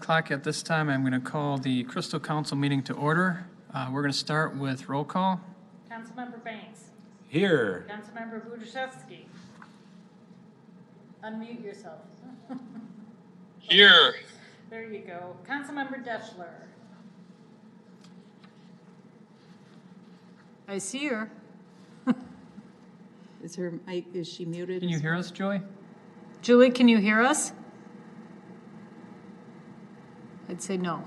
o'clock at this time. I'm going to call the Crystal Council meeting to order. We're going to start with roll call. Councilmember Banks. Here. Councilmember Budiszewski. Unmute yourself. Here. There you go. Councilmember Deschler. I see her. Is her mic, is she muted? Can you hear us, Julie? Julie, can you hear us? I'd say no.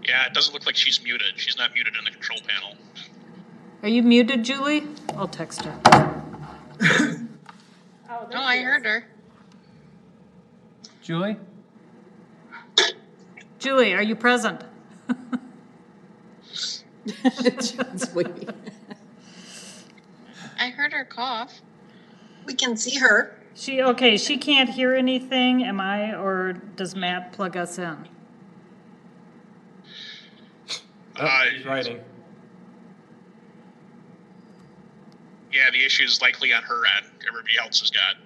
Yeah, it doesn't look like she's muted. She's not muted in the control panel. Are you muted, Julie? I'll text her. Oh, No, I heard her. Julie? Julie, are you present? John's waiting. I heard her cough. We can see her. She can't hear anything, am I, or does Matt plug us in? He's writing. Yeah, the issue is likely on her end. Everybody else has got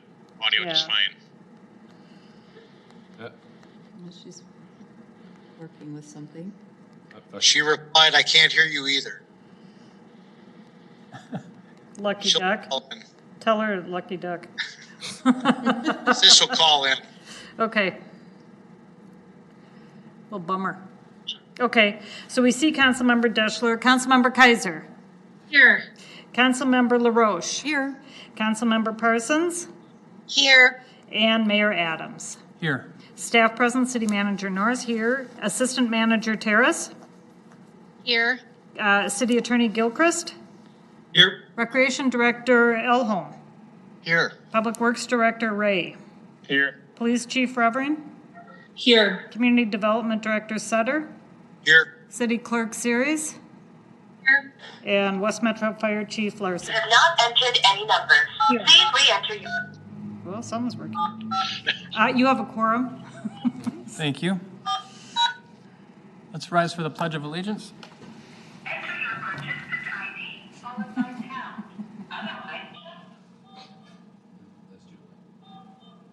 audio just Yeah. fine. Well, she's working with something. She replied, I can't hear you either. Lucky She'll duck. call in. Tell her lucky duck. This will call in. Okay. Well, bummer. Okay, so we see Councilmember Deschler, Councilmember Kaiser, Here. Councilmember LaRoche, Here. Councilmember Parsons, Here. and Mayor Adams. Here. Staff present, City Manager Norris here, Assistant Manager Terrace, Here. City Attorney Gilchrist, Here. Recreation Director Elholm, Here. Public Works Director Ray, Here. Police Chief Revering, Here. Community Development Director Sutter, Here. City Clerk Series, Here. and West Metro Fire Chief Larson. Have not entered any numbers. Here. Please re-enter your. Well, something's working. You have a quorum. Thank you. Let's rise for the Pledge of Allegiance. Enter your participant ID followed by pound. Otherwise.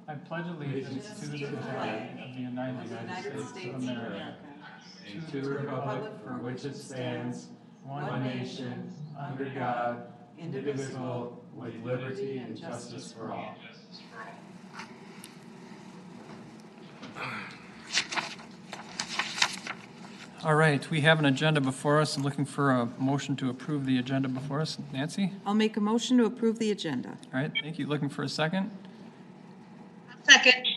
I pledge allegiance to the flag of the United States of America, and to the republic for which it stands, one nation, under God, indivisible, with liberty and justice for all. All right, we have an agenda before us. I'm looking for a motion to approve the agenda before us. Nancy? I'll make a motion to approve the agenda. All right, thank you. Looking for a second? Second.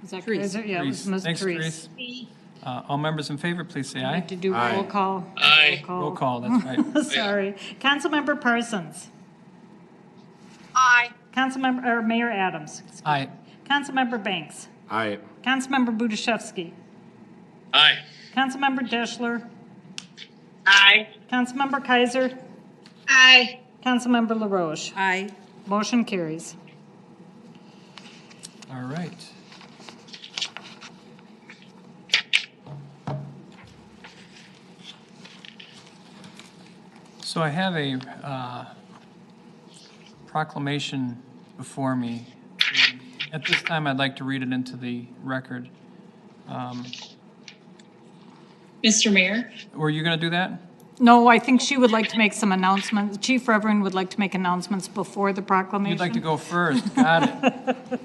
Is that Therese. Kaiser? Yeah, it was Therese. Ms. Thanks, Therese. Therese. All members in favor, please say aye. To do Aye. roll call. Aye. Roll call, that's right. Sorry. Councilmember Parsons. Aye. Councilmember, or Mayor Adams. Aye. Councilmember Banks. Aye. Councilmember Budiszewski. Aye. Councilmember Deschler. Aye. Councilmember Kaiser. Aye. Councilmember LaRoche. Aye. Motion carries. All right. So I have a proclamation before me. At this time, I'd like to read it into the record. Mr. Mayor? Were you going to do that? No, I think she would like to make some announcements. Chief Revering would like to make announcements before the proclamation. You'd like to go first. Got it.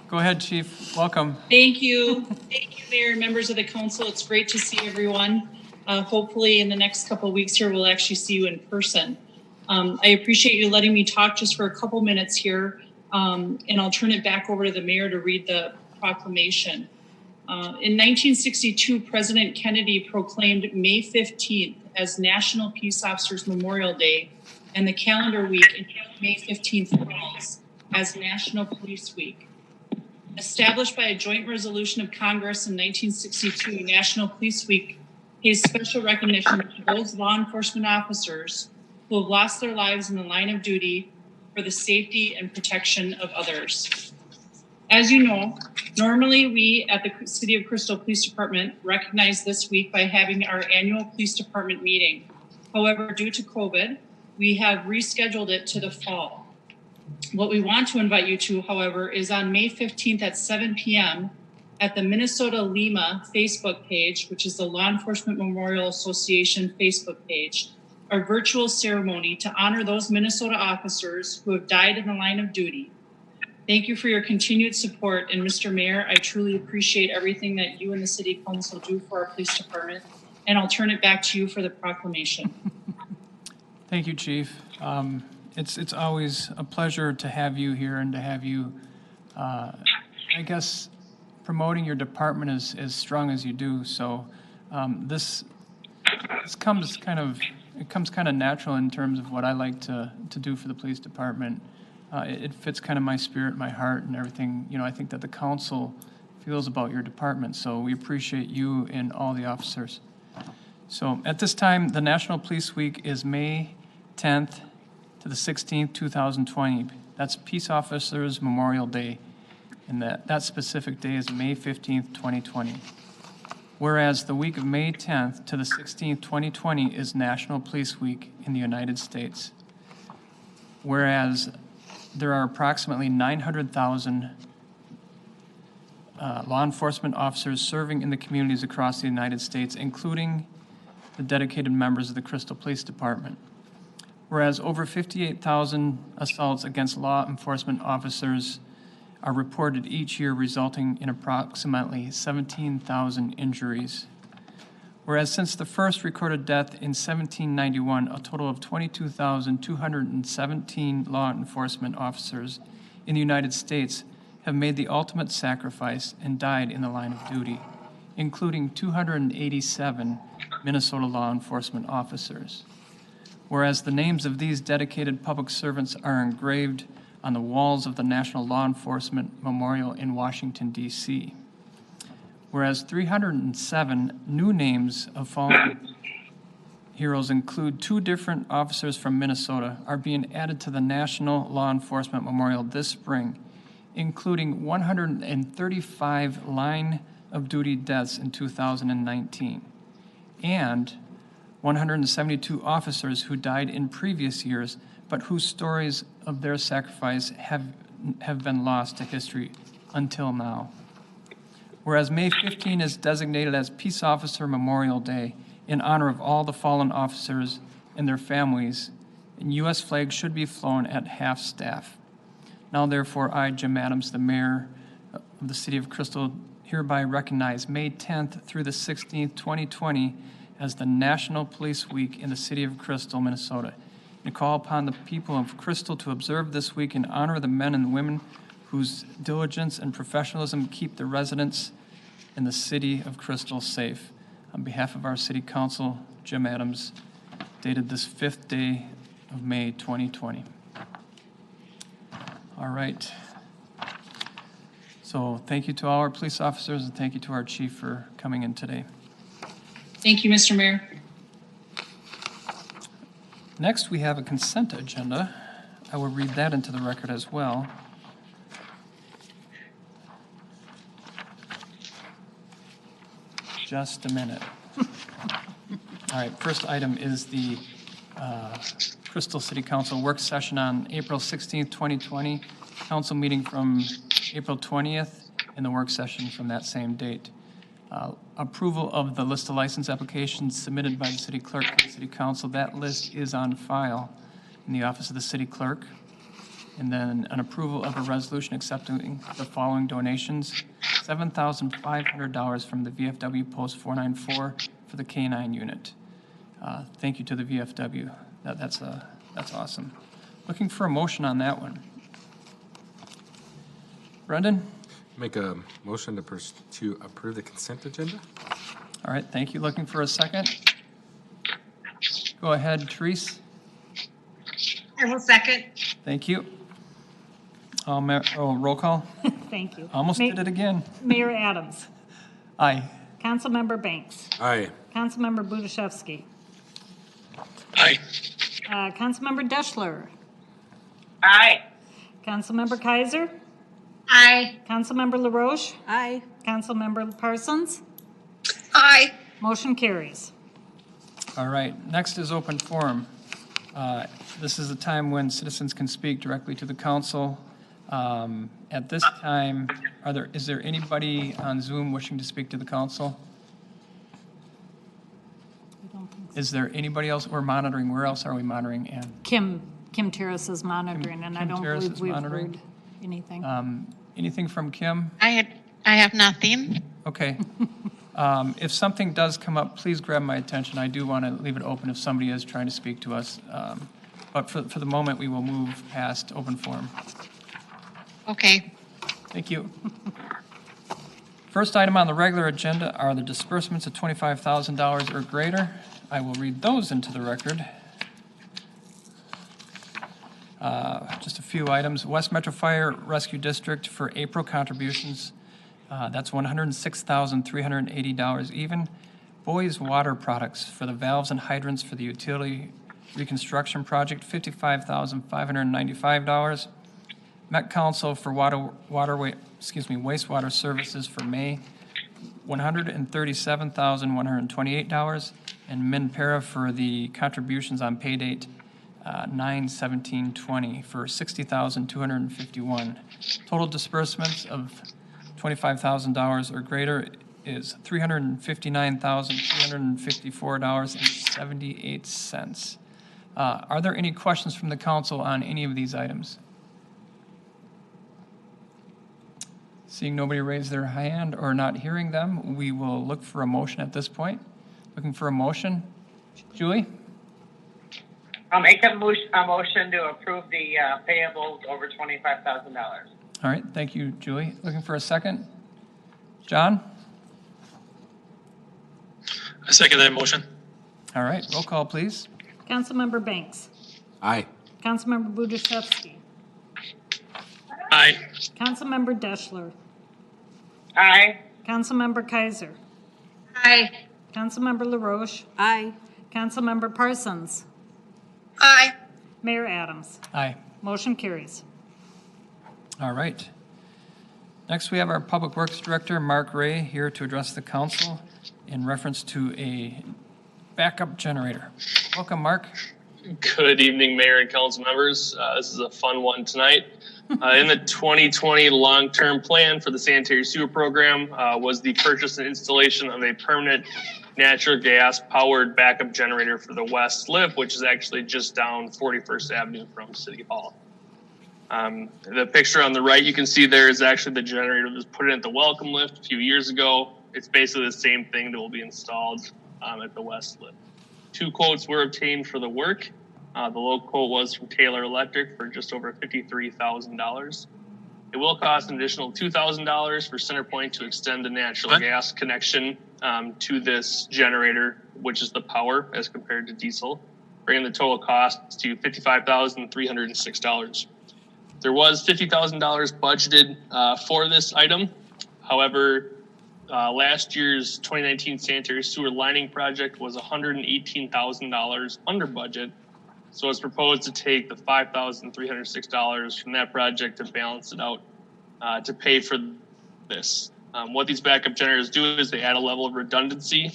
Go ahead, Chief. Welcome. Thank you. Thank you, Mayor and members of the council. It's great to see everyone. Hopefully in the next couple of weeks here, we'll actually see you in person. I appreciate you letting me talk just for a couple minutes here, and I'll turn it back over to the mayor to read the proclamation. In 1962, President Kennedy proclaimed May 15th as National Peace Officers Memorial Day, and the calendar week in May 15th falls as National Police Week. Established by a joint resolution of Congress in 1962, National Police Week pays special recognition to those law enforcement officers who have lost their lives in the line of duty for the safety and protection of others. As you know, normally we at the City of Crystal Police Department recognize this week by having our annual police department meeting. However, due to COVID, we have rescheduled it to the fall. What we want to invite you to, however, is on May 15th at 7 p.m. at the Minnesota Lima Facebook page, which is the Law Enforcement Memorial Association Facebook page, our virtual ceremony to honor those Minnesota officers who have died in the line of duty. Thank you for your continued support. And Mr. Mayor, I truly appreciate everything that you and the City Council do for our police department. And I'll turn it back to you for the proclamation. Thank you, Chief. It's always a pleasure to have you here and to have you, I guess, promoting your department as strong as you do. So this comes kind of natural in terms of what I like to do for the police department. It fits kind of my spirit, my heart, and everything. I think that the council feels about your department. So we appreciate you and all the officers. So at this time, the National Police Week is May 10th to the 16th, 2020. That's Peace Officers Memorial Day. And that specific day is May 15th, 2020. Whereas the week of May 10th to the 16th, 2020 is National Police Week in the United States. Whereas there are approximately 900,000 law enforcement officers serving in the communities across the United States, including the dedicated members of the Crystal Police Department. Whereas over 58,000 assaults against law enforcement officers are reported each year, resulting in approximately 17,000 injuries. Whereas since the first recorded death in 1791, a total of 22,217 law enforcement officers in the United States have made the ultimate sacrifice and died in the line of duty, including 287 Minnesota law enforcement officers. Whereas the names of these dedicated public servants are engraved on the walls of the National Law Enforcement Memorial in Washington, D.C. Whereas 307 new names of fallen heroes include 2 different officers from Minnesota are being added to the National Law Enforcement Memorial this spring, including 135 line of duty deaths in 2019, and 172 officers who died in previous years, but whose stories of their sacrifice have been lost to history until now. Whereas May 15 is designated as Peace Officer Memorial Day in honor of all the fallen officers and their families, and U.S. flags should be flown at half-staff. Now, therefore, I, Jim Adams, the Mayor of the City of Crystal, hereby recognize May 10th through the 16th, 2020, as the National Police Week in the City of Crystal, Minnesota, and call upon the people of Crystal to observe this week in honor of the men and women whose diligence and professionalism keep the residents in the City of Crystal safe. On behalf of our City Council, Jim Adams, dated this 5th day of May, 2020. All right. So thank you to all our police officers, and thank you to our chief for coming in today. Thank you, Mr. Mayor. Next, we have a consent agenda. I will read that into the record as well. Just a minute. All right, first item is the Crystal City Council work session on April 16th, 2020, council meeting from April 20th, and the work session from that same date. Approval of the list of license applications submitted by the city clerk to the city council. That list is on file in the office of the city clerk. And then an approval of a resolution accepting the following donations: $7,500 from the VFW Post 494 for the K-9 unit. Thank you to the VFW. That's awesome. Looking for a motion on that one. Brendan? Make a motion to approve the consent agenda. All right, thank you. Looking for a second? Go ahead, Therese. I will second. Thank you. Roll call. Thank you. Almost did it again. Mayor Adams. Aye. Councilmember Banks. Aye. Councilmember Budashevsky. Aye. Councilmember Deschler. Aye. Councilmember Kaiser. Aye. Councilmember LaRoche. Aye. Councilmember Parsons. Aye. Motion carries. All right, next is open forum. This is a time when citizens can speak directly to the council. At this time, is there anybody on Zoom wishing to speak to the council? I don't think so. Is there anybody else we're monitoring? Where else are we monitoring, Ann? Kim Terrace is monitoring, and I Kim don't Terrace believe is we've monitoring? heard anything. Anything from Kim? I have nothing. Okay. If something does come up, please grab my attention. I do want to leave it open if somebody is trying to speak to us. But for the moment, we will move past open forum. Okay. Thank you. First item on the regular agenda are the disbursements of $25,000 or greater. I will read those into the record. Just a few items. West Metro Fire Rescue District for April contributions, that's $106,380 even. Boys Water Products for the valves and hydrants for the utility reconstruction project, $55,595. Met Council for wastewater services for May, $137,128, and MinPara for the contributions on pay date 9/17/20 for $60,251. Total disbursements of $25,000 or greater is $359,354.78. Are there any questions from the council on any of these items? Seeing nobody raise their hand or not hearing them, we will look for a motion at this point. Looking for a motion. Julie? I'll make a motion to approve the payables over $25,000. All right, thank you, Julie. Looking for a second. John? I second that motion. All right, roll call, please. Councilmember Banks. Aye. Councilmember Budiszewski. Aye. Councilmember Deschler. Aye. Councilmember Kaiser. Aye. Councilmember LaRoche. Aye. Councilmember Parsons. Aye. Mayor Adams. Aye. Motion carries. All right. Next, we have our Public Works Director, Mark Ray, here to address the council in reference to a backup generator. Welcome, Mark. Good evening, Mayor and council members. This is a fun one tonight. In the 2020 long-term plan for the sanitary sewer program was the purchase and installation of a permanent natural gas-powered backup generator for the West Lip, which is actually just down 41st Avenue from City Hall. The picture on the right you can see there is actually the generator that was put in at the welcome lift a few years ago. It's basically the same thing that will be installed at the West Lip. 2 quotes were obtained for the work. The low quote was from Taylor Electric for just over $53,000. It will cost an additional $2,000 for CenterPoint to extend the natural gas connection to this generator, which is the power as compared to diesel, bringing the total cost to $55,306. There was $50,000 budgeted for this item. However, last year's 2019 sanitary sewer lining project was $118,000 under budget. So it's proposed to take the $5,306 from that project to balance it out to pay for this. What these backup generators do is they add a level of redundancy.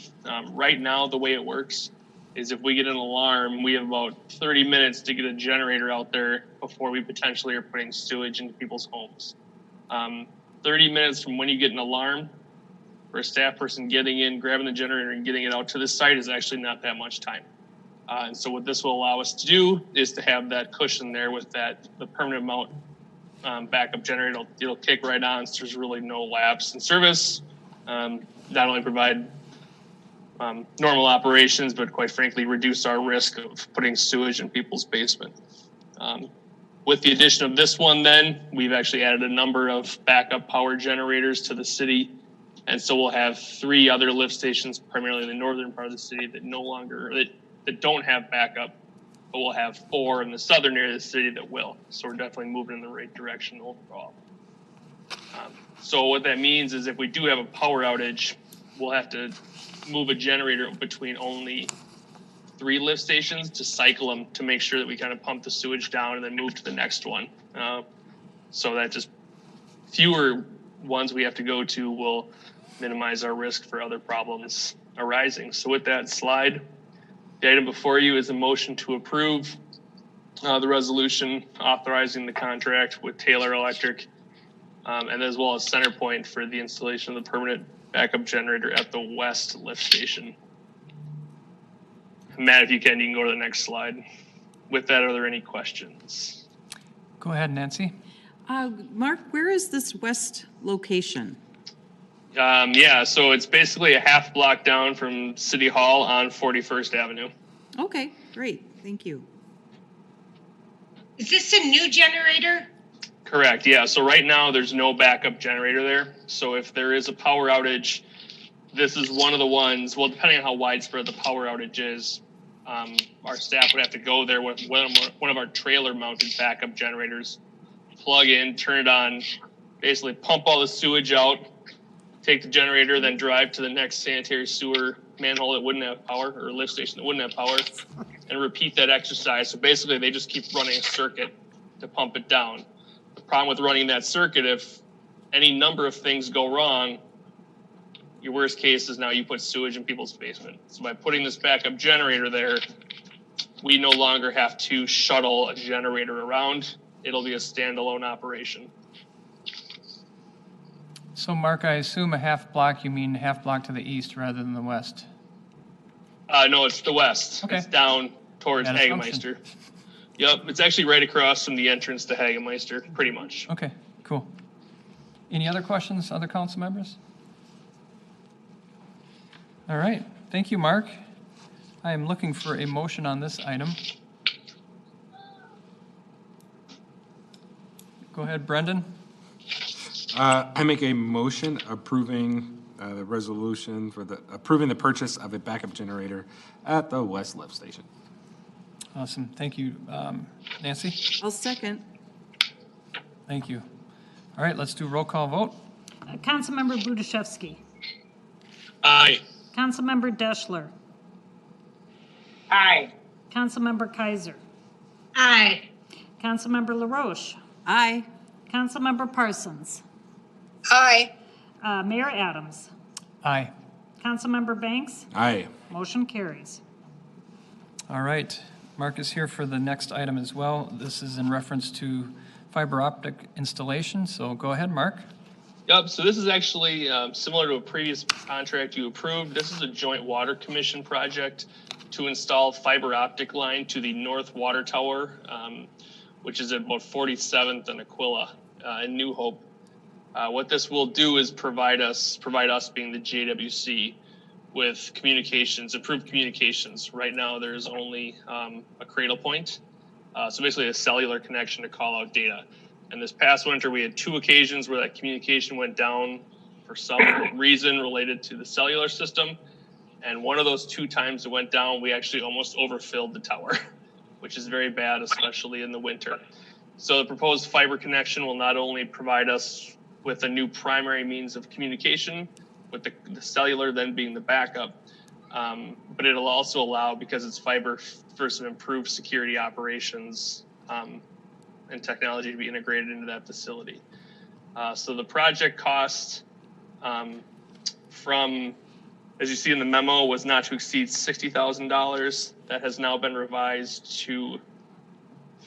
Right now, the way it works is if we get an alarm, we have about 30 minutes to get a generator out there before we potentially are putting sewage into people's homes. 30 minutes from when you get an alarm for a staff person getting in, grabbing the generator and getting it out to the site is actually not that much time. And so what this will allow us to do is to have that cushion there with the permanent mount backup generator. It'll kick right on, so there's really no lapse in service. Not only provide normal operations, but quite frankly, reduce our risk of putting sewage in people's basement. With the addition of this one, then, we've actually added a number of backup power generators to the city. And so we'll have 3 other lift stations, primarily in the northern part of the city, that don't have backup, but we'll have 4 in the southern area of the city that will. So we're definitely moving in the right direction overall. So what that means is if we do have a power outage, we'll have to move a generator between only 3 lift stations to cycle them to make sure that we kind of pump the sewage down and then move to the next one. So that just fewer ones we have to go to will minimize our risk for other problems arising. So with that slide, the item before you is a motion to approve the resolution authorizing the contract with Taylor Electric, and as well as Centerpoint for the installation of the permanent backup generator at the west lift station. Matt, if you can go to the next slide. With that, are there any questions? Go ahead, Nancy. Mark, where is this west location? Yeah, so it's basically a half block down from City Hall on 41st Avenue. Okay, great. Thank you. Is this a new generator? Correct, yeah. So right now, there's no backup generator there. So if there is a power outage, this is one of the ones, well, depending on how widespread the power outage is, our staff would have to go there with one of our trailer-mounted backup generators, plug in, turn it on, basically pump all the sewage out, take the generator, then drive to the next sanitary sewer manhole that wouldn't have power, or lift station that wouldn't have power, and repeat that exercise. So basically, they just keep running a circuit to pump it down. The problem with running that circuit, if any number of things go wrong, your worst case is now you put sewage in people's basement. So by putting this backup generator there, we no longer have to shuttle a generator around. It'll be a standalone operation. So Mark, I assume a half block, you mean half block to the east rather than the west? No, it's the west. Okay. It's down towards Bad assumption. Hagemeister. Yep, it's actually right across from the entrance to Hagemeister, pretty much. Okay, cool. Any other questions, other council members? All right, thank you, Mark. I am looking for a motion on this item. Go ahead, Brendan. I make a motion approving the resolution for approving the purchase of a backup generator at the West Lift Station. Awesome, thank you. Nancy? I'll second. Thank you. All right, let's do roll call vote. Councilmember Budaszewski. Aye. Councilmember Deschler. Aye. Councilmember Kaiser. Aye. Councilmember LaRoche. Aye. Councilmember Parsons. Aye. Mayor Adams. Aye. Councilmember Banks. Aye. Motion carries. All right, Mark is here for the next item as well. This is in reference to fiber optic installation, so go ahead, Mark. Yep, so this is actually similar to a previous contract you approved. This is a joint water commission project to install fiber optic line to the North Water Tower, which is at about 47th and Aquila in New Hope. What this will do is provide us being the JWC with communications, improved communications. Right now, there's only a cradle point, so basically a cellular connection to call out data. And this past winter, we had 2 occasions where that communication went down for some reason related to the cellular system. And one of those 2 times it went down, we actually almost overfilled the tower, which is very bad, especially in the winter. So the proposed fiber connection will not only provide us with a new primary means of communication, with the cellular then being the backup, but it'll also allow, because it's fiber, for some improved security operations and technology to be integrated into that facility. So the project cost from, as you see in the memo, was not to exceed $60,000. That has now been revised to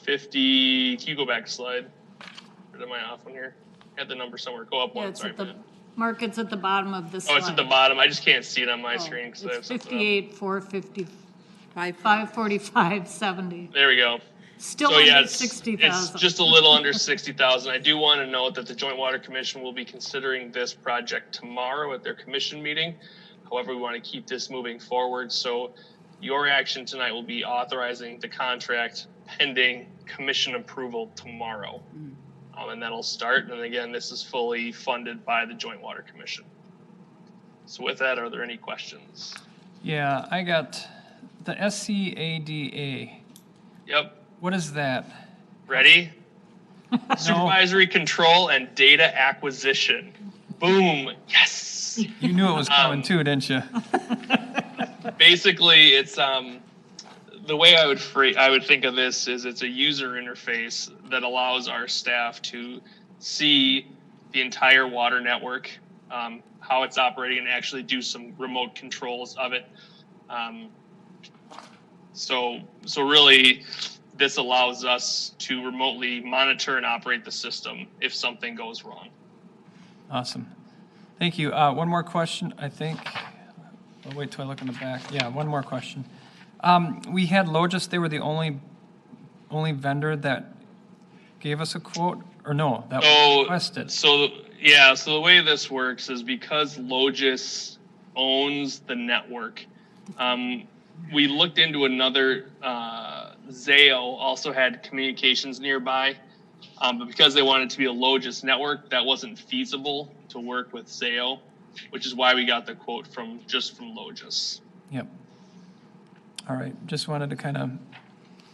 50. Can you go back a slide? Or am I off one here? I had the number somewhere. Go up one. It's Sorry, at the, man. Mark, it's at the bottom of this Oh, it's at the bottom. I just can't see it on my screen because I have It's something up. 58, 450, 5. 545, 70. There we go. Still So yeah, under it's 60,000. just a little under 60,000. I do want to note that the Joint Water Commission will be considering this project tomorrow at their commission meeting. However, we want to keep this moving forward. So your action tonight will be authorizing the contract pending commission approval tomorrow. And that'll start. And again, this is fully funded by the Joint Water Commission. So with that, are there any questions? Yeah, I got the SCADA. Yep. What is that? Ready? Supervisory control and data acquisition. Boom. Yes. You knew it was coming too, didn't you? Basically, it's the way I would think of this is it's a user interface that allows our staff to see the entire water network, how it's operating, and actually do some remote controls of it. So really, this allows us to remotely monitor and operate the system if something goes wrong. Awesome. Thank you. One more question, I think. I'll wait till I look in the back. Yeah, one more question. We had Logis, they were the only vendor that gave us a quote, or no, that was requested. So the way this works is because Logis owns the network, we looked into another, Zayo also had communications nearby, but because they wanted to be a Logis network, that wasn't feasible to work with Zayo, which is why we got the quote from Logis. Yep. All right, just wanted to kind of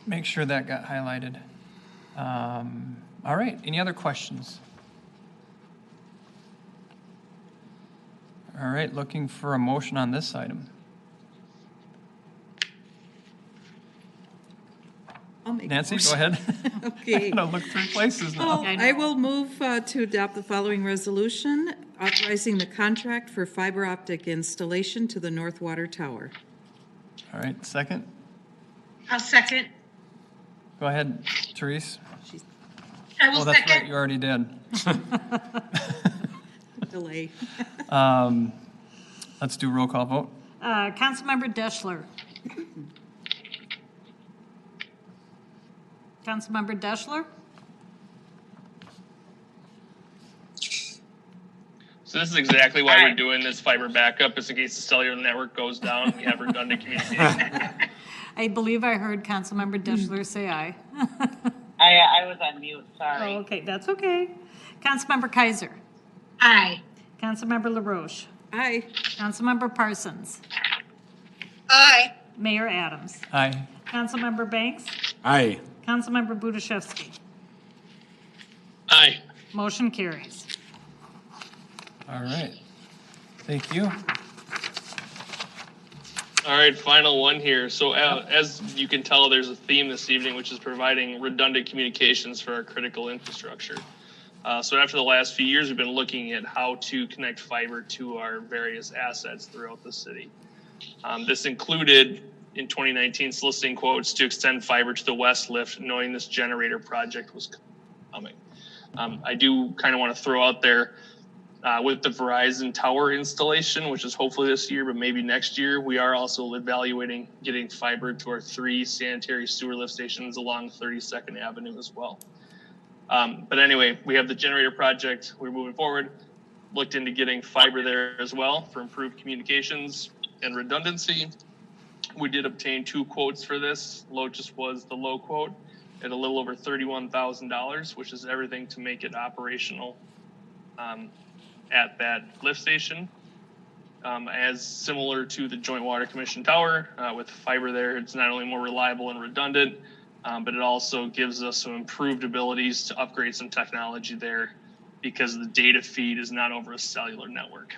make sure that got highlighted. All right, any other questions? All right, looking for a motion on this item. I'll make a Nancy, motion. go ahead. Okay. I'm gonna look through places now. I will move to adopt the following resolution, authorizing the contract for fiber optic installation to the North Water Tower. All right, second. I'll second. Go ahead, Therese. I will Oh, that's right, second. you already did. Delay. Let's do roll call vote. Councilmember Deschler. Councilmember Deschler? So this is exactly why we're doing this fiber backup, is in case the cellular network goes down, we have redundant communication. I believe I heard Councilmember Deschler say aye. I was on mute, sorry. Oh, okay, that's okay. Councilmember Kaiser. Aye. Councilmember LaRoche. Aye. Councilmember Parsons. Aye. Mayor Adams. Aye. Councilmember Banks. Aye. Councilmember Budashevsky. Aye. Motion carries. All right. Thank you. All right, final one here. So as you can tell, there's a theme this evening, which is providing redundant communications for our critical infrastructure. So after the last few years, we've been looking at how to connect fiber to our various assets throughout the city. This included, in 2019, soliciting quotes to extend fiber to the West Lift, knowing this generator project was coming. I do kind of want to throw out there, with the Verizon tower installation, which is hopefully this year, but maybe next year, we are also evaluating getting fiber to our 3 sanitary sewer lift stations along 32nd Avenue as well. But anyway, we have the generator project. We're moving forward. Looked into getting fiber there as well for improved communications and redundancy. We did obtain 2 quotes for this. Logis was the low quote at a little over $31,000, which is everything to make it operational at that lift station. As similar to the Joint Water Commission tower, with fiber there, it's not only more reliable and redundant, but it also gives us some improved abilities to upgrade some technology there because the data feed is not over a cellular network.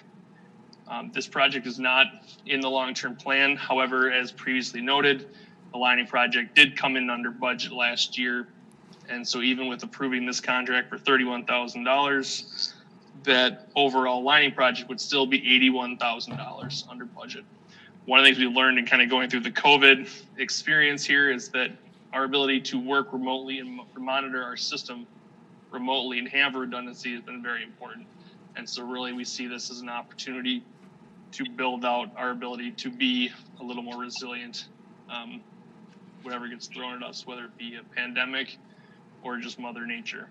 This project is not in the long-term plan. However, as previously noted, the lining project did come in under budget last year. And so even with approving this contract for $31,000, that overall lining project would still be $81,000 under budget. One of the things we learned in kind of going through the COVID experience here is that our ability to work remotely and monitor our system remotely and have redundancy has been very important. And so really we see this as an opportunity to build out our ability to be a little more resilient, whatever gets thrown at us, whether it be a pandemic or just Mother Nature.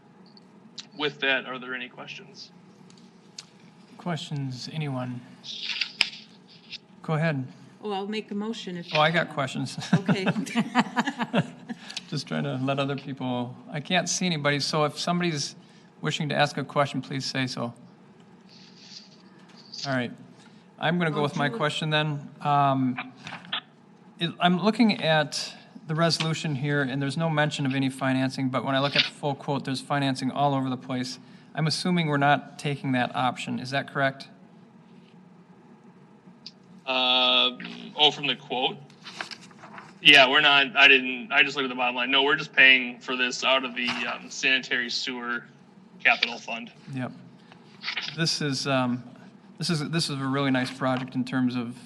With that, are there any questions? Questions, anyone? Go ahead. Oh, I'll make a motion if. Oh, I got questions. Okay. Just trying to let other people, I can't see anybody, so if somebody's wishing to ask a question, please say so. All right. I'm going to go with my question then. I'm looking at the resolution here, and there's no mention of any financing, but when I look at the full quote, there's financing all over the place. I'm assuming we're not taking that option. Is that correct? From the quote? Yeah, we're not, I just looked at the bottom line. No, we're just paying for this out of the sanitary sewer capital fund. Yep. This is a really nice project in terms of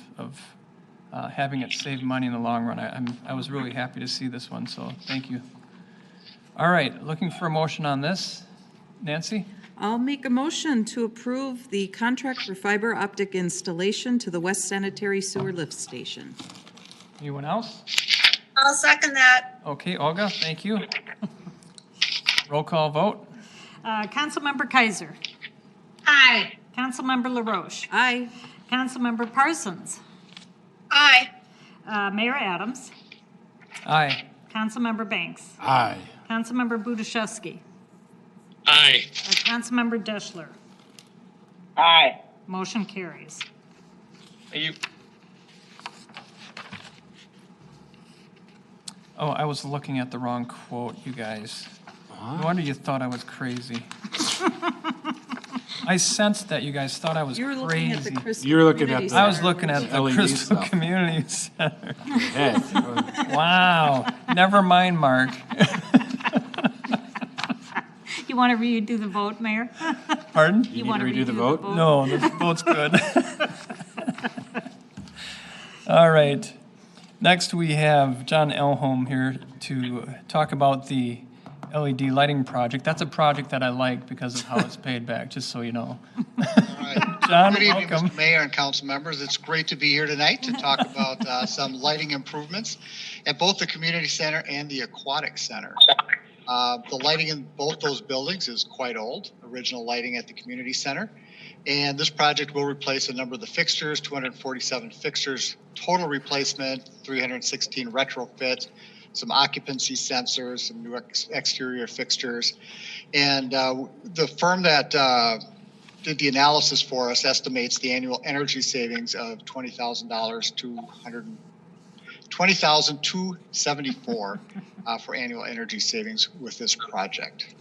having it save money in the long run. I was really happy to see this one, so thank you. All right, looking for a motion on this. Nancy? I'll make a motion to approve the contract for fiber optic installation to the West Sanitary Sewer Lift Station. Anyone else? I'll second that. Okay, Olga, thank you. Roll call vote. Councilmember Kaiser. Aye. Councilmember LaRoche. Aye. Councilmember Parsons. Aye. Mayor Adams. Aye. Councilmember Banks. Aye. Councilmember Budaszewski. Aye. Councilmember Deschler. Aye. Motion carries. Thank you. Oh, I was looking at the wrong quote, you guys. No wonder you thought I was crazy. I sensed that you guys thought I was You were looking at the crazy. Crystal You were looking Community at Center. I was looking at the LED Crystal stuff. Community Center. Head. Wow. Never mind, Mark. You want to redo the vote, Mayor? Pardon? You want need to redo the vote? No, the vote's good. All right. Next, we have John Elholm here to talk about the LED lighting project. That's a project that I like because of how it's paid back, just so you know. John, Good evening, welcome. Mr. Mayor and council members. It's great to be here tonight to talk about some lighting improvements at both the community center and the aquatic center. The lighting in both those buildings is quite old, original lighting at the community center. And this project will replace a number of the fixtures, 247 fixtures, total replacement, 316 retrofit, some occupancy sensors, some new exterior fixtures. And the firm that did the analysis for us estimates the annual energy savings of $20,000 to $20,274 for annual energy savings with this project.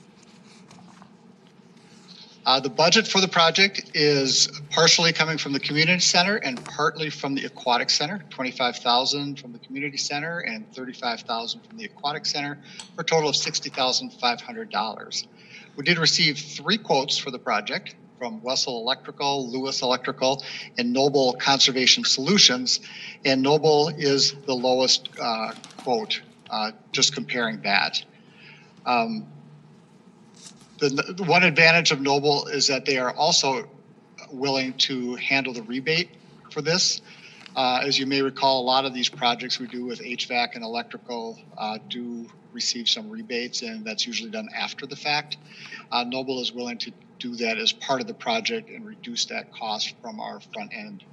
The budget for the project is partially coming from the community center and partly from the aquatic center, $25,000 from the community center and $35,000 from the aquatic center, for a total of $60,500. We did receive 3 quotes for the project from Wessel Electrical, Lewis Electrical, and Noble Conservation Solutions, and Noble is the lowest quote, just comparing that. The one advantage of Noble is that they are also willing to handle the rebate for this. As you may recall, a lot of these projects we do with HVAC and electrical do receive some rebates, and that's usually done after the fact. Noble is willing to do that as part of the project and reduce that cost from our front end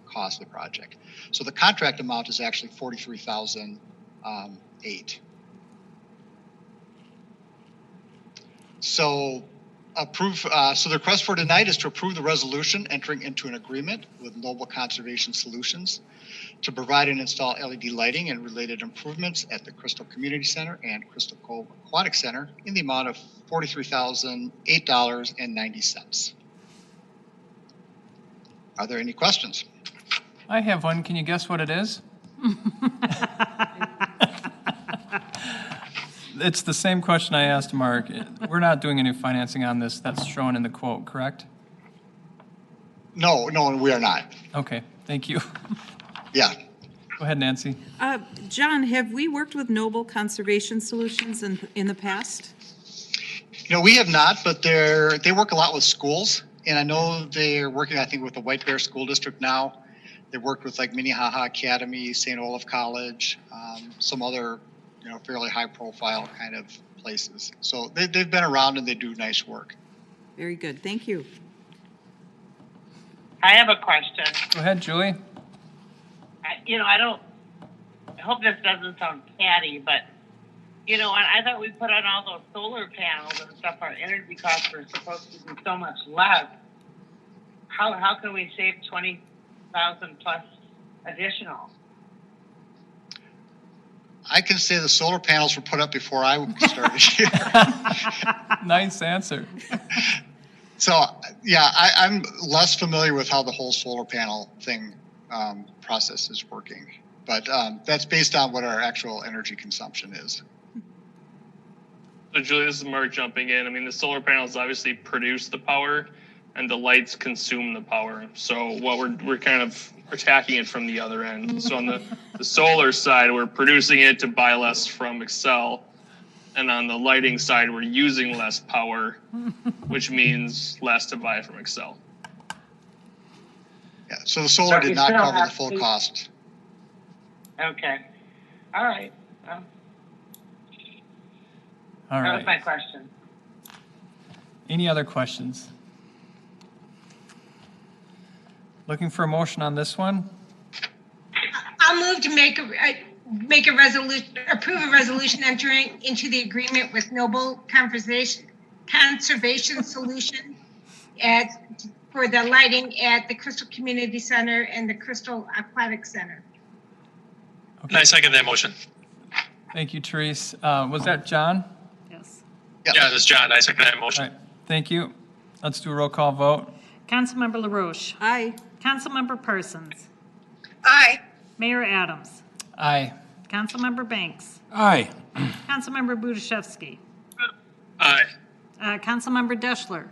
cost of the project. So the contract amount is actually $43,008. So so the request for tonight is to approve the resolution entering into an agreement with Noble Conservation Solutions to provide and install LED lighting and related improvements at the Crystal Community Center and Crystal Cove Aquatic Center in the amount of $43,008.90. Are there any questions? I have one. Can you guess what it is? It's the same question I asked Mark. We're not doing any financing on this. That's shown in the quote, correct? No, we are not. Okay, thank you. Yeah. Go ahead, Nancy. John, have we worked with Noble Conservation Solutions in the past? We have not, but they work a lot with schools, and I know they're working, I think, with the White Bear School District now. They worked with like Minnehaha Academy, St. Olaf College, some other, fairly high-profile kind of places. So they've been around and they do nice work. Very good. Thank you. I have a question. Go ahead, Julie. I hope this doesn't sound catty, but, I thought we put on all those solar panels and stuff, our energy costs were supposed to be so much less. How can we save 20,000 plus additional? I can say the solar panels were put up before I started here. Nice answer. So, yeah, I'm less familiar with how the whole solar panel thing process is working. But that's based on what our actual energy consumption is. So Julie, this is Mark jumping in. I mean, the solar panels obviously produce the power and the lights consume the power. So what we're kind of attacking it from the other end. So on the solar side, we're producing it to buy less from Excel. And on the lighting side, we're using less power, which means less to buy from Excel. Yeah, so the solar But you did not still cover the have full to- cost. Okay. All right. Well, All that was my right. question. Any other questions? Looking for a motion on this one? I'll move to make a resolution, approve a resolution entering into the agreement with Noble Conservation Solution for the lighting at the Crystal Community Center and the Crystal Aquatic Center. And I second that motion. Thank you, Therese. Was that John? Yes. Yeah, this is John. I second that All motion. right, thank you. Let's do a roll call vote. Councilmember LaRoche. Aye. Councilmember Parsons. Aye. Mayor Adams. Aye. Councilmember Banks. Aye. Councilmember Budashevsky. Aye. Councilmember Deschler.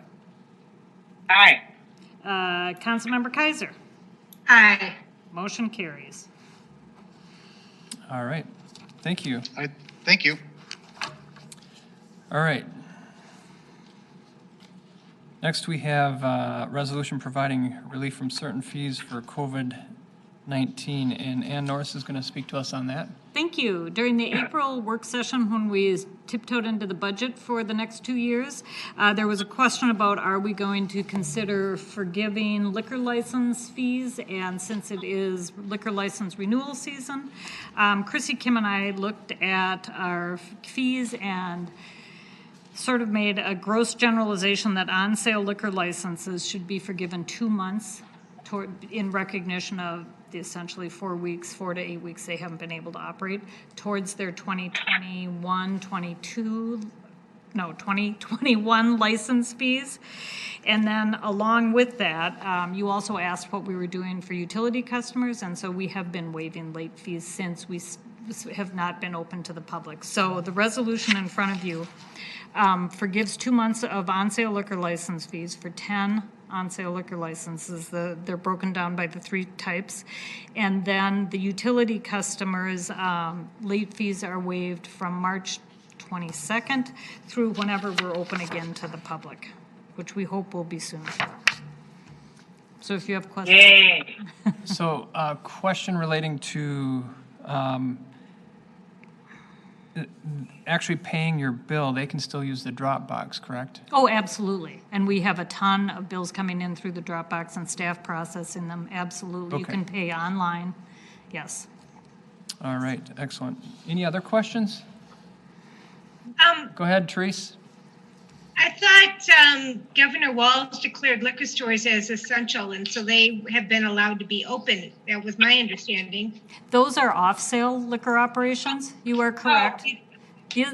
Aye. Councilmember Kaiser. Aye. Motion carries. All right, thank you. Thank you. All right. Next, we have resolution providing relief from certain fees for COVID-19, and Ann Norris is going to speak to us on that. Thank you. During the April work session, when we tiptoed into the budget for the next 2 years, there was a question about, are we going to consider forgiving liquor license fees? And since it is liquor license renewal season, Chrissy, Kim, and I looked at our fees and sort of made a gross generalization that on-sale liquor licenses should be forgiven 2 months in recognition of the essentially 4 weeks, 4 to 8 weeks they haven't been able to operate towards their 2021 license fees. And then along with that, you also asked what we were doing for utility customers, and so we have been waiving late fees since we have not been open to the public. So the resolution in front of you forgives 2 months of on-sale liquor license fees for 10 on-sale liquor licenses. They're broken down by the 3 types. And then the utility customers, late fees are waived from March 22nd through whenever we're open again to the public, which we hope will be soon. So if you have questions. Yay. So, question relating to actually paying your bill, they can still use the Dropbox, correct? Oh, absolutely. And we have a ton of bills coming in through the Dropbox and staff processing them. Absolutely. You Okay. can pay online. Yes. All right, excellent. Any other questions? Um, Go ahead, Therese. I thought Governor Walz declared liquor stores as essential, and so they have been allowed to be open. That was my understanding. Those are off-sale liquor operations. You are correct.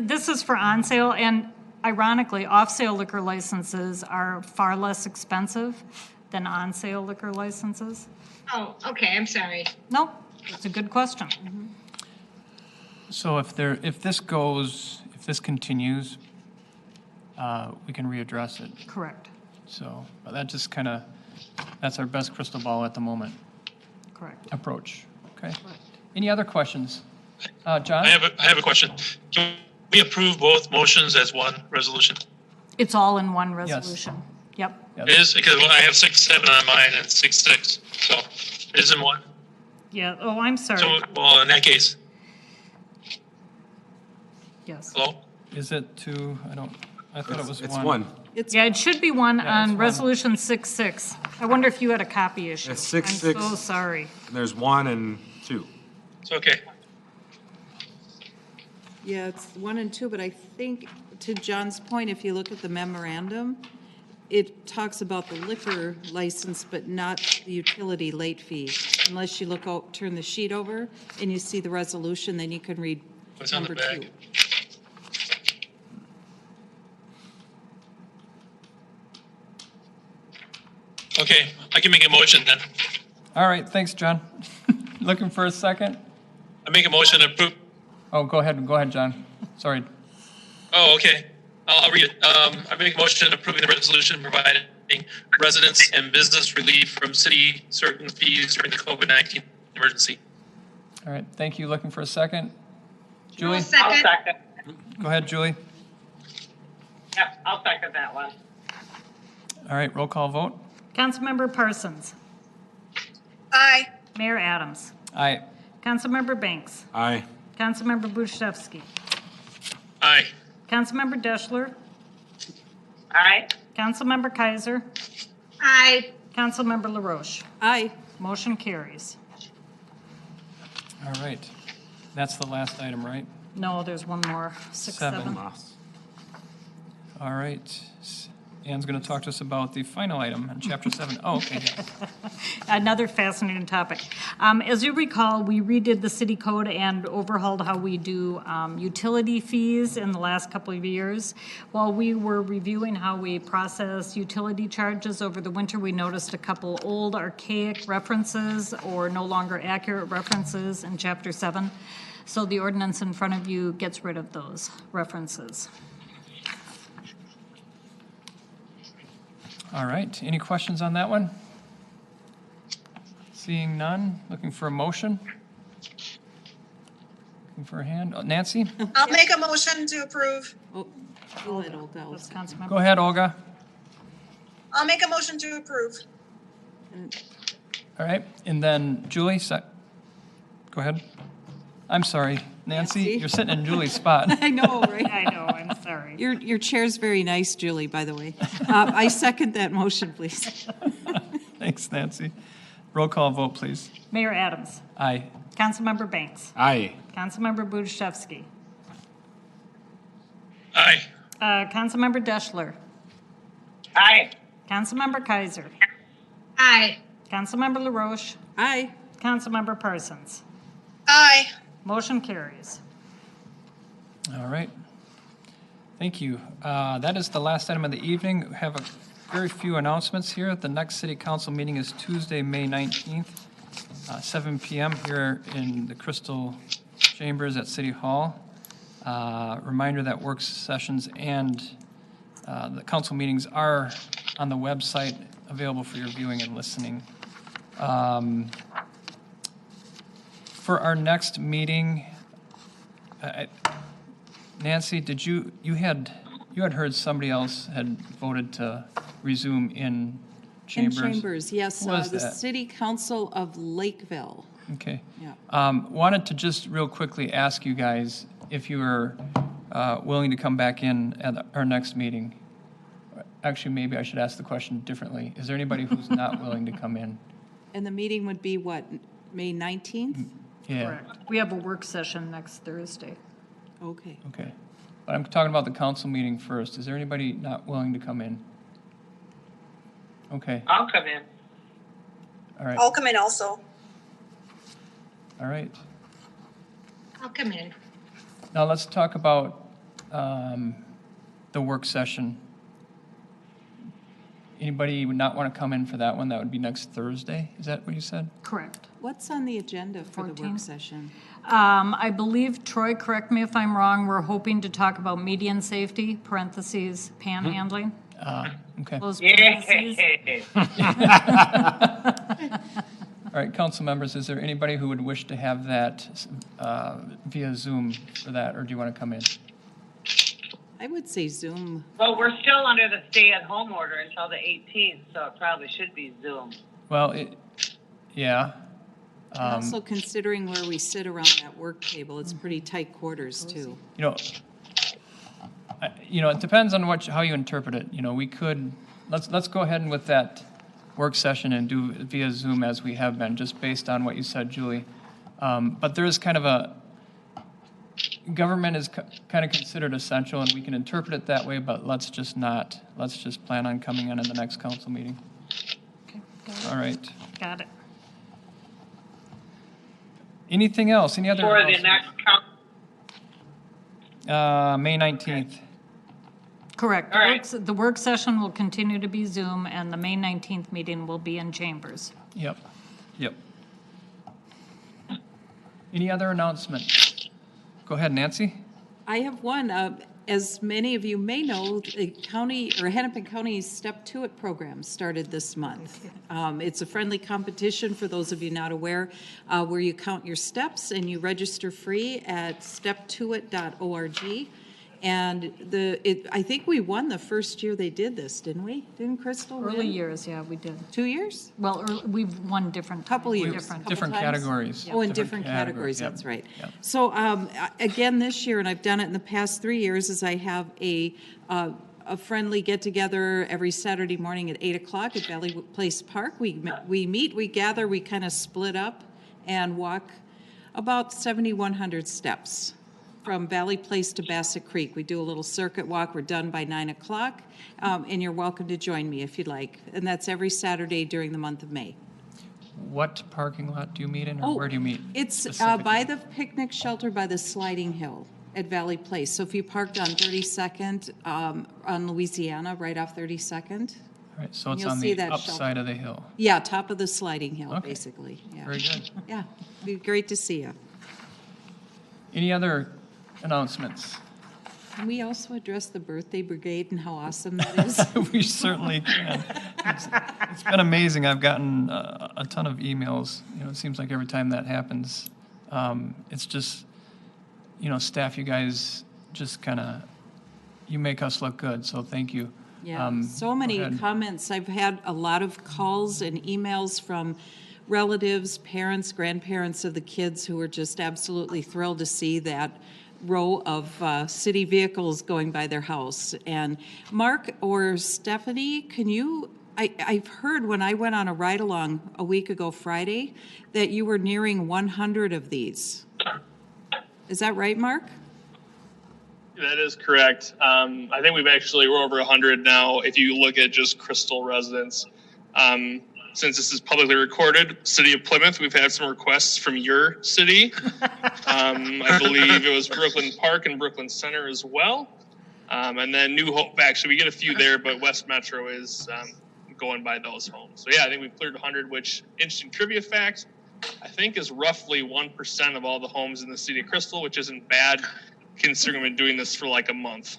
This is for on-sale, and ironically, off-sale liquor licenses are far less expensive than on-sale liquor licenses. Oh, okay, I'm sorry. No, it's a good question. So if this continues, we can readdress it. Correct, So that just kind of, that's our best crystal ball at the moment correct. approach. Okay. Any other questions? John? I have a question. Can we approve both motions as one resolution? It's all in one resolution. Yep. Yeah, It is, because I have 6-7 on mine and 6-6, so it is in one. Yeah, oh, I'm sorry. So, well, in that case, Yes. hello? Is it two? I thought it was one. It's one. Yeah, it should be one Yeah, it's on one. Resolution 6-6. I wonder if you had a copy issue. It's 6-6. I'm so sorry. There's 1 and 2. It's okay. Yeah, it's 1 and 2, but I think, to John's point, if you look at the memorandum, it talks about the liquor license, but not the utility late fees. Unless you turn the sheet over and you see the resolution, then you can read What's on the number back? 2. Okay, I can make a motion then. All right, thanks, John. Looking for a second? I make a motion to approve. Oh, go ahead, John. Sorry. Oh, okay. I'll read it. I make a motion approving the resolution providing residents and business relief from city certain fees during the COVID-19 emergency. All right, thank you. Looking for a second? Julie? Second. Go ahead, Julie. Yep, I'll second that one. All right, roll call vote. Councilmember Parsons. Aye. Mayor Adams. Aye. Councilmember Banks. Aye. Councilmember Bushevsky. Aye. Councilmember Deschler. Aye. Councilmember Kaiser. Aye. Councilmember LaRoche. Aye. Motion carries. All right. That's the last item, right? No, there's one more. 6, 7. All right. Ann's going to talk to us about the final item in Chapter 7. Oh, okay, yes. Another fascinating topic. As you recall, we redid the city code and overhauled how we do utility fees in the last couple of years. While we were reviewing how we process utility charges over the winter, we noticed a couple old archaic references or no longer accurate references in Chapter 7. So the ordinance in front of you gets rid of those references. All right. Any questions on that one? Seeing none. Looking for a motion? Looking for a hand? Oh, Nancy? I'll make a motion to approve. Oh, go ahead, Olga. That's Councilmember. Go ahead, Olga. I'll make a motion to approve. All right. And then Julie, go ahead. I'm sorry. Nancy, you're sitting in Julie's spot. I know, right? I know, I'm sorry. Your chair's very nice, Julie, by the way. I second that motion, please. Thanks, Nancy. Roll call vote, please. Mayor Adams. Aye. Councilmember Banks. Aye. Councilmember Bushevsky. Aye. Councilmember Deschler. Aye. Councilmember Kaiser. Aye. Councilmember LaRoche. Aye. Councilmember Parsons. Aye. Motion carries. All right. Thank you. That is the last item of the evening. We have a very few announcements here. The next city council meeting is Tuesday, May 19th, 7 p.m. here in the Crystal Chambers at City Hall. Reminder that work sessions and the council meetings are on the website, available for your viewing and listening. For our next meeting, Nancy, did you had heard somebody else had voted to resume in Chambers? In Chambers, yes. Who was The that? City Council of Lakeville. Okay. Yeah. Wanted to just real quickly ask you guys if you were willing to come back in at our next meeting. Actually, maybe I should ask the question differently. Is there anybody who's not willing to come in? And the meeting would be what, May 19th? Yeah. Correct. We have a work session next Thursday. Okay. Okay. But I'm talking about the council meeting first. Is there anybody not willing to come in? Okay. I'll come in. All right. I'll come in also. All right. I'll come in. Now let's talk about the work session. Anybody would not want to come in for that one? That would be next Thursday. Is that what you said? Correct. What's on the agenda for the work 14th. session? I believe, Troy, correct me if I'm wrong, we're hoping to talk about median safety, parentheses, panhandling. Okay. Close parentheses. All right, council members, is there anybody who would wish to have that via Zoom for that, or do you want to come in? I would say Zoom. Well, we're still under the stay-at-home order until the 18th, so it probably should be Zoom. Well, yeah. Also considering where we sit around that work table, it's pretty tight quarters too. It depends on how you interpret it. We could, let's go ahead and with that work session and do it via Zoom as we have been, just based on what you said, Julie. But there is kind of government is kind of considered essential, and we can interpret it that way, but let's just plan on coming in the next council meeting. Okay. All right. Got it. Anything else? Any other? For the next council. May 19th. Correct. All right. The work session will continue to be Zoom, and the May 19th meeting will be in Chambers. Yep. Any other announcements? Go ahead, Nancy. I have one. As many of you may know, the county, or Hennepin County's Step To It program started this month. It's a friendly competition, for those of you not aware, where you count your steps and you register free at steptoit.org. And I think we won the first year they did this, didn't we? Didn't Crystal win? Early years, yeah, we did. 2 years? Well, we've won different. Couple years. Different times? categories. Oh, in different categories, yep. that's right. Yep. So again, this year, and I've done it in the past 3 years, is I have a friendly get-together every Saturday morning at 8 o'clock at Valley Place Park. We meet, we gather, we kind of split up and walk about 7,100 steps from Valley Place to Bassett Creek. We do a little circuit walk. We're done by 9 o'clock, and you're welcome to join me if you'd like. And that's every Saturday during the month of May. What parking lot do you meet in, or where do you meet? It's by the picnic shelter by the sliding hill at Valley Place. So if you parked on 32nd on Louisiana, right off 32nd. All right, so it's you'll on see the that upside of the hill. Yeah, top of the sliding hill, Okay. basically. Yeah. Very good. Yeah, it'd be great to see you. Any other announcements? Can we also address the birthday brigade and how awesome that is? We certainly can. It's been amazing. I've gotten a ton of emails. You know, it seems like every time that happens, it's just, you know, staff, you guys just kind of, you make us look good. So thank you. Yeah, so many go ahead. comments. I've had a lot of calls and emails from relatives, parents, grandparents of the kids who were just absolutely thrilled to see that row of city vehicles going by their house. And Mark or Stephanie, can you, I've heard when I went on a ride-along a week ago Friday that you were nearing 100 of these. Is that right, Mark? That is correct. I think we're over 100 now. If you look at just Crystal residents, since this is publicly recorded, City of Plymouth, we've had some requests from your city. I believe it was Brooklyn Park and Brooklyn Center as well. And then New Hope, actually, we get a few there, but West Metro is going by those homes. So yeah, I think we've cleared 100, which, interesting trivia fact, I think is roughly 1% of all the homes in the city of Crystal, which isn't bad considering we've been doing this for like a month.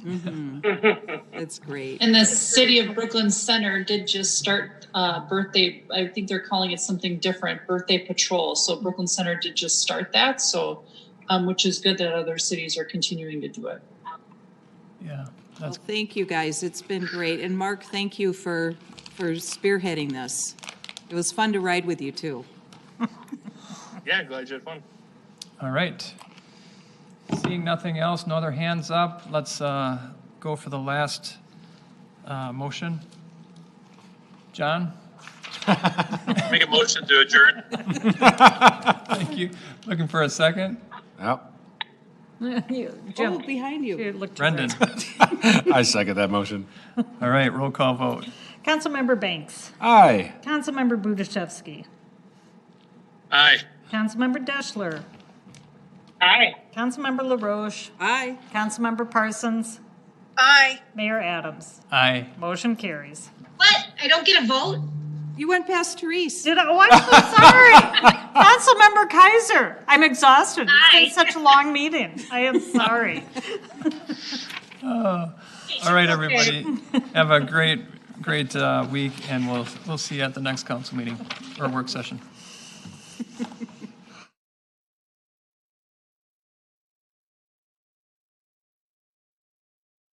Mm-hmm. That's great. And the City of Brooklyn Center did just start birthday, I think they're calling it something different, birthday patrol. So Brooklyn Center did just start that, so which is good that other cities are continuing to do it. Yeah. Well, thank you, guys. It's been great. And Mark, thank you for spearheading this. It was fun to ride with you, too. Yeah, glad you had fun. All right. Seeing nothing else, no other hands up, let's go for the last motion. John? Make a motion to adjourn. Thank you. Looking for a second? Yep. Oh, behind you. Brendan? I second that motion. All right, roll call vote. Councilmember Banks. Aye. Councilmember Budashevsky. Aye. Councilmember Deschler. Aye. Councilmember LaRoche. Aye. Councilmember Parsons. Aye. Mayor Adams. Aye. Motion carries. What? I don't get a vote? You went past Therese. Did I? Oh, I'm so sorry. Councilmember Kaiser. I'm exhausted. It's been such a long meeting. I am sorry. All right, everybody. Have a great week, and we'll see you at the next council meeting or work session.